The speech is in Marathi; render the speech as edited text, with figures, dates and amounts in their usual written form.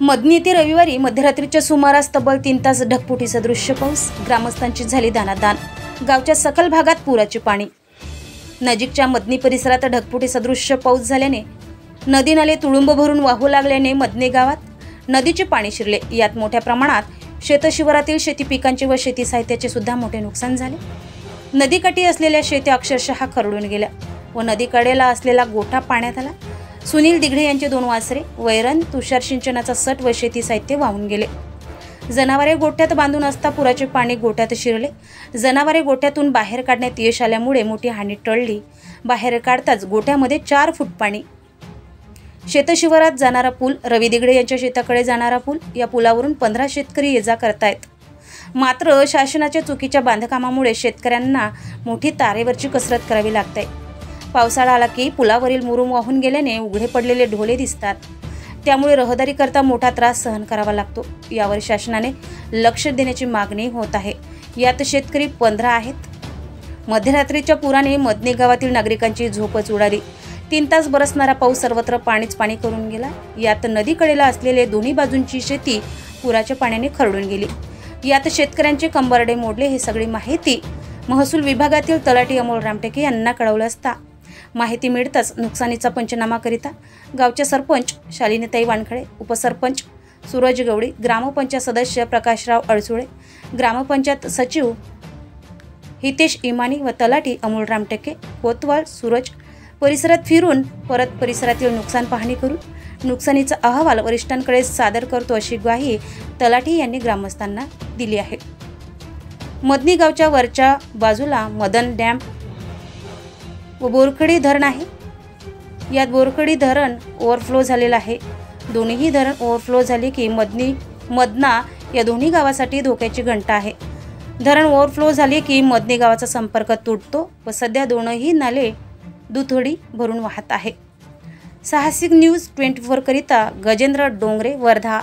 मदनी येथे रविवारी मध्यरात्रीच्या सुमारास तब्बल 3 तास ढगफुटी दृश्य पाऊस, ग्रामस्थांची झाली दानादान। गावच्या सखल भागात पुराचे पाणी। नजीकच्या मदनी परिसरात ढगफुटी सदृश्य पाऊस झाल्याने नदी नाले तुडुंब भरून वाहू लागल्याने मदनी गावात नदीचे पाणी शिरले। यात मोठ्या प्रमाणात शेतशिवारातील शेती पिकांचे व शेती साहित्याचे सुद्धा मोठे नुकसान झाले। नदीकाठी असलेल्या शेती अक्षरशः खरडून गेल्या व नदीकडेला असलेला गोठा पाण्यात आला। सुनील दिघडे यांचे 2 वासरे, वैरण, तुषार सिंचनाचा सट व शेती साहित्य वाहून गेले। जनावरे गोठ्यात बांधून असता पुराचे पाणी गोठ्यात शिरले। जनावरे गोठ्यातून बाहेर काढण्यात यश आल्यामुळे मोठी हानी टळली। बाहेर काढताच गोठ्यामध्ये 4 फूट पाणी। शेतशिवारात जाणारा पूल, रवी दिघडे यांच्या शेताकडे जाणारा पूल, या पुलावरून 15 शेतकरी ये जा करतायत। मात्र शासनाच्या चुकीच्या बांधकामामुळे शेतकऱ्यांना मोठी तारेवरची कसरत करावी लागते। पावसाळा आला की पुलावरील मुरुम वाहून गेल्याने उघडे पडलेले ढोले दिसतात, त्यामुळे रहदारी करता मोठा त्रास सहन करावा लागतो। यावर शासनाने लक्ष देण्याची मागणी होत आहे। यात शेतकरी 15 आहेत। मध्यरात्रीच्या पुराने मदनी गावातील नागरिकांची झोपच उडाली। 3 तास बरसणारा पाऊस सर्वत्र पाणीच पाणी करून गेला। यात नदीकडेला असलेले दोन्ही बाजूंची शेती पुराच्या पाण्याने खरडून गेली। यात शेतकऱ्यांचे कंबरडे मोडले। हे सगळी माहिती महसूल विभागातील तलाठी अमोल रामटेके यांना कळवलं असता माहिती मिळताच नुकसानीचा पंचनामा करिता गावचे सरपंच शालिनीताई वानखडे, उपसरपंच सूरज गवडी, ग्रामपंचायत सदस्य प्रकाशराव अडसुळे, ग्रामपंचायत सचिव हितेश इमानी व तलाठी अमोल रामटेके कोतवाल सूरज परिसरात फिरून परत परिसरातील नुकसान पाहणी करून नुकसानीचा अहवाल वरिष्ठांकडे सादर करतो, अशी ग्वाही तलाठी यांनी ग्रामस्थांना दिली आहे। मदनी गावच्या वरच्या बाजूला मदन डॅम व बोरखडी धरण आहे। यात बोरखडी धरण ओव्हरफ्लो झालेलं आहे। दोन्ही धरण ओव्हरफ्लो झाले की मदना या दोन्ही गावासाठी धोक्याची घंटा आहे। धरण ओव्हरफ्लो झाले की मदनी गावाचा संपर्क तुटतो व सध्या दोनही नाले दुथडी भरून वाहत आहे। साहसिक न्यूज 24 करिता गजेंद्र डोंगरे, वर्धा।